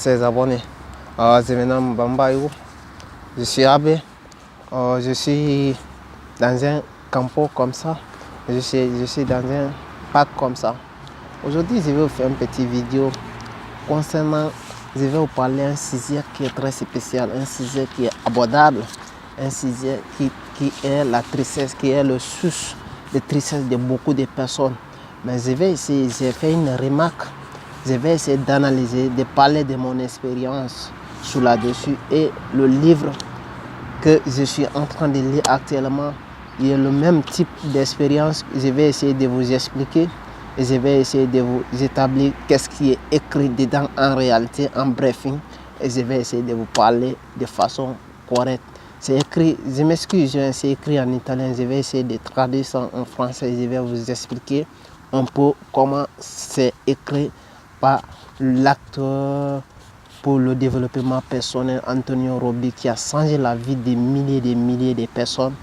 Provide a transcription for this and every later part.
ses abonnés. Je me nomme Bambaïou, je suis abbé, je suis dans un campo comme ça, je suis dans un parc comme ça. Aujourd'hui, je vais vous faire une petite vidéo concernant, je vais vous parler d'un sujet qui est très spécial, un sujet qui est abordable, un sujet qui est la tristesse, qui est le source de tristesse de beaucoup de personnes. Mais je vais essayer, j'ai fait une remarque, je vais essayer d'analyser, de parler de mon expérience sur là-dessus et le livre que je suis en train de lire actuellement, il y a le même type d'expérience. Je vais essayer de vous expliquer et je vais essayer de vous établir qu'est-ce qui est écrit dedans en réalité, en briefing, et je vais essayer de vous parler de façon correcte. C'est écrit, je m'excuse, c'est écrit en italien, je vais essayer de traduire ça en français, je vais vous expliquer un peu comment c'est écrit par l'acteur pour le développement personnel Antonio Robbi, qui a changé la vie de milliers de personnes.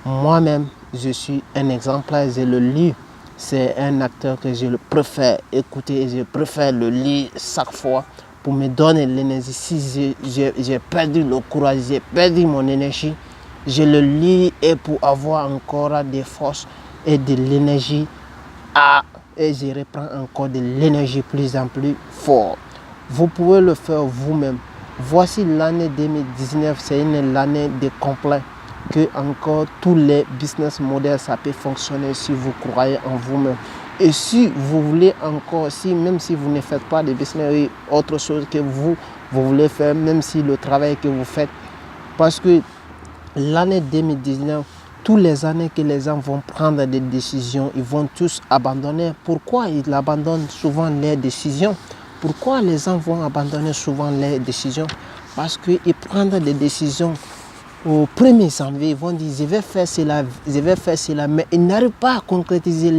Moi-même, je suis un exemplaire, je le lis. C'est un acteur que je préfère écouter et je préfère le lire chaque fois pour me donner l'énergie. Si j'ai perdu le courage, j'ai perdu mon énergie, je le lis et pour avoir encore des forces et de l'énergie et je reprends encore de l'énergie plus en plus fort. Vous pouvez le faire vous-même. Voici l'année 2019, c'est une année de complet que encore tous les business models ça peut fonctionner si vous croyez en vous-même. Et si vous voulez encore, même si vous ne faites pas de business ou autre chose que vous voulez faire, même si le travail que vous faites, parce que l'année 2019, tous les années que les gens vont prendre des décisions, ils vont tous abandonner. Pourquoi ils abandonnent souvent leurs décisions? Pourquoi les gens vont abandonner souvent leurs décisions? Parce qu'ils prennent des décisions au 1er janvier, ils vont dire je vais faire cela, mais ils n'arrivent pas à concrétiser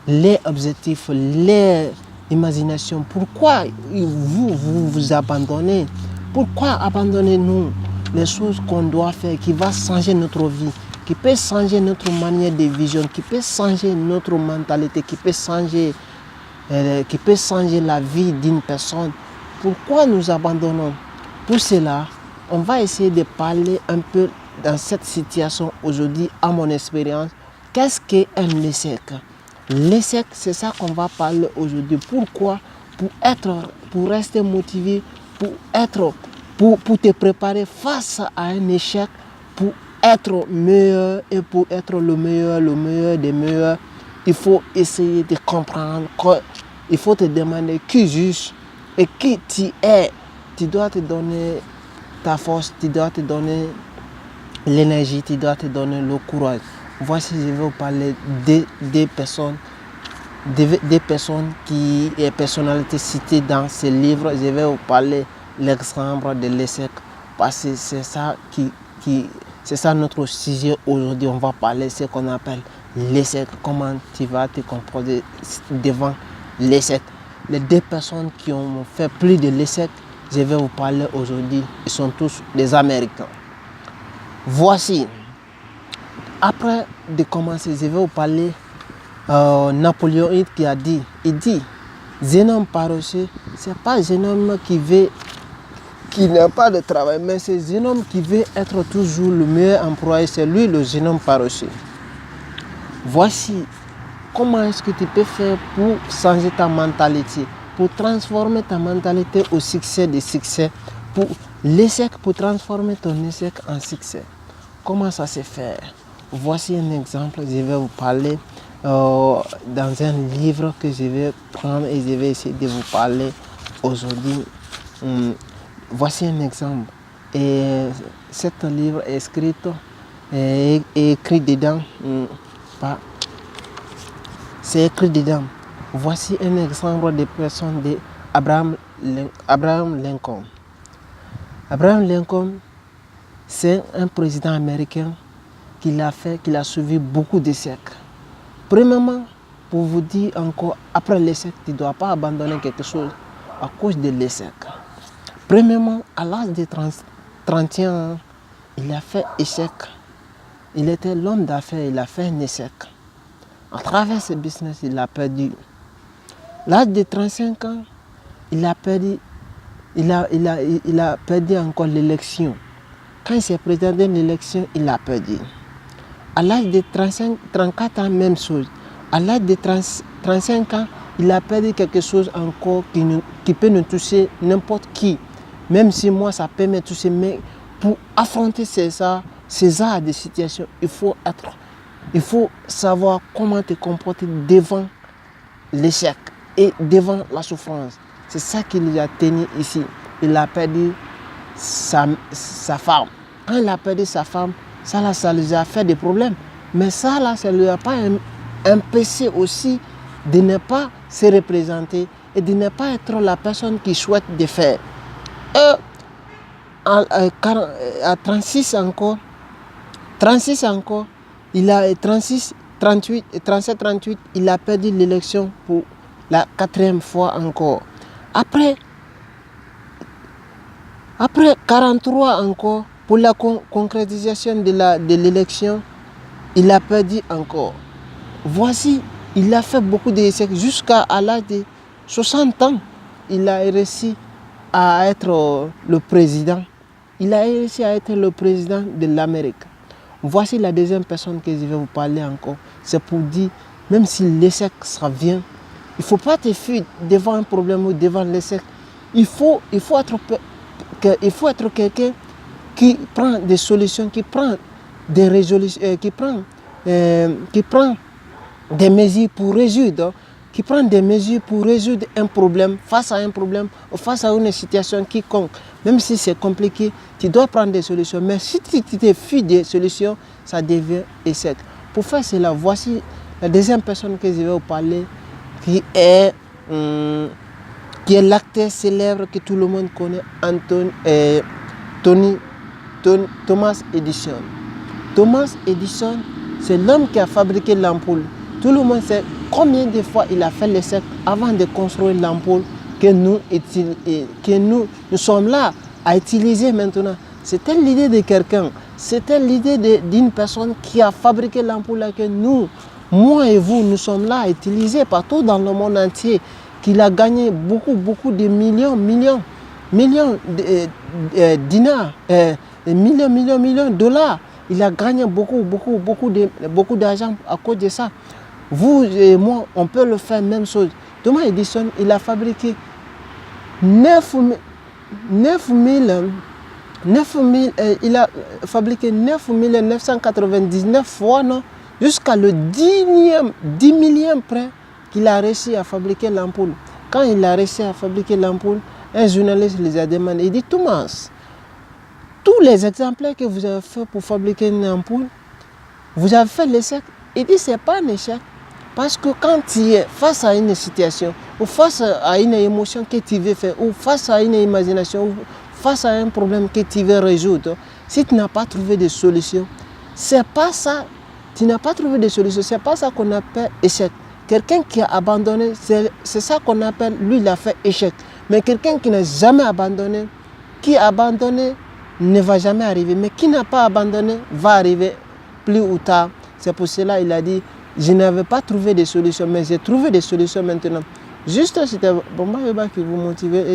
les objectifs, les imaginations. Pourquoi vous abandonnez? Pourquoi abandonnez-nous les choses qu'on doit faire, qui va changer notre vie, qui peut changer notre manière de vision, qui peut changer notre mentalité, qui peut changer la vie d'une personne? Pourquoi nous abandonnons? Pour cela, on va essayer de parler un peu dans cette situation aujourd'hui, à mon expérience. Qu'est-ce qu'un échec? L'échec, c'est ça qu'on va parler aujourd'hui. Pourquoi? Pour rester motivé, pour te préparer face à un échec, pour être meilleur et pour être le meilleur des meilleurs, il faut essayer de comprendre. Il faut te demander qui juge et qui tu es. Tu dois te donner ta force, tu dois te donner l'énergie, tu dois te donner le courage. Voici, je vais vous parler des personnes qui est personnalité citée dans ce livre. Je vais vous parler l'exemple de l'échec parce que c'est ça c'est ça notre sujet aujourd'hui. On va parler de ce qu'on appelle l'échec. Comment tu vas te comporter devant l'échec. Les deux personnes qui ont fait plus de l'échec, je vais vous parler aujourd'hui, ils sont tous des Américains. Voici, après de commencer, je vais vous parler Napoléon qui a dit, jeune homme paresseux, c'est pas un jeune homme qui n'a pas de travail, mais c'est un jeune homme qui veut être toujours le meilleur employé, c'est lui le jeune homme paresseux. Voici comment est-ce que tu peux faire pour changer ta mentalité, pour transformer ta mentalité au succès des succès, pour l'échec, pour transformer ton échec en succès. Comment ça se fait? Voici un exemple, je vais vous parler dans un livre que je vais prendre et je vais essayer de vous parler aujourd'hui. Voici un exemple. Et cet livre est écrit dedans c'est écrit dedans. Voici un exemple de personne de Abraham Lincoln. Abraham Lincoln, c'est un président américain qui a suivi beaucoup d'échecs. Premièrement, pour vous dire encore, après l'échec, tu ne dois pas abandonner quelque chose à cause de l'échec. Premièrement, à l'âge de 31 ans, il a fait échec. Il était l'homme d'affaires, il a fait un échec. À travers ce business, il a perdu. L'âge de 35 ans, il a perdu il a perdu encore l'élection. Quand il s'est présenté à l'élection, il a perdu. À l'âge de 34 ans, même chose. À l'âge de 35 ans, il a perdu quelque chose encore qui peut nous toucher n'importe qui. Même si moi, ça peut me toucher, mais pour affronter ces genres de situations, il faut savoir comment te comporter devant l'échec et devant la souffrance. C'est ça qui lui a tenu ici. Il a perdu sa femme. Quand il a perdu sa femme, ça lui a fait des problèmes. Mais ça ne lui a pas empêché aussi de ne pas se représenter et de ne pas être la personne qui souhaite de faire. À 36 encore, il a 37-38, il a perdu l'élection pour la 4e fois encore. Après 43 encore, pour la concrétisation de l'élection, il a perdu encore. Voici, il a fait beaucoup d'essais jusqu'à l'âge de 60 ans. Il a réussi à être le président. Il a réussi à être le président de l'Amérique. Voici la deuxième personne que je vais vous parler encore. C'est pour dire, même si l'échec ça vient, il ne faut pas te fuir devant un problème ou devant l'échec. Il faut être quelqu'un qui prend des solutions, qui prend des résolutions, qui prend des mesures pour résoudre, un problème, face à un problème ou face à une situation quiconque. Même si c'est compliqué, tu dois prendre des solutions. Mais si tu te fuis des solutions, ça devient échec. Pour faire cela, voici la deuxième personne que je vais vous parler, qui est l'acteur célèbre que tout le monde connaît, Thomas Edison. Thomas Edison, c'est l'homme qui a fabriqué l'ampoule. Tout le monde sait combien de fois il a fait l'essai avant de construire l'ampoule que nous sommes là à utiliser maintenant. C'était l'idée de quelqu'un. C'était l'idée d'une personne qui a fabriqué l'ampoule que nous, moi et vous, nous sommes là à utiliser partout dans le monde entier. Qu'il a gagné beaucoup de millions de dinars, millions de dollars. Il a gagné beaucoup d'argent à cause de ça. Vous et moi, on peut le faire même chose. Thomas Edison, il a fabriqué 999 fois, non, jusqu'à le 10 millième près qu'il a réussi à fabriquer l'ampoule. Quand il a réussi à fabriquer l'ampoule, un journaliste les a demandé, il dit, Thomas, tous les exemplaires que vous avez fait pour fabriquer une ampoule, vous avez fait l'échec. Il dit, ce n'est pas un échec. Parce que quand tu es face à une situation, ou face à une émotion que tu veux faire, ou face à une imagination, ou face à un problème que tu veux résoudre, si tu n'as pas trouvé de solution, c'est pas ça. Tu n'as pas trouvé de solution, c'est pas ça qu'on appelle échec. Quelqu'un qui a abandonné, c'est ça qu'on appelle, lui, il a fait échec. Mais quelqu'un qui n'a jamais abandonné, qui a abandonné, ne va jamais arriver. Mais qui n'a pas abandonné, va arriver plus ou tard. C'est pour cela qu'il a dit, je n'avais pas trouvé de solution, mais j'ai trouvé des solutions maintenant. Juste, c'était Bomba Yoba qui vous motivait.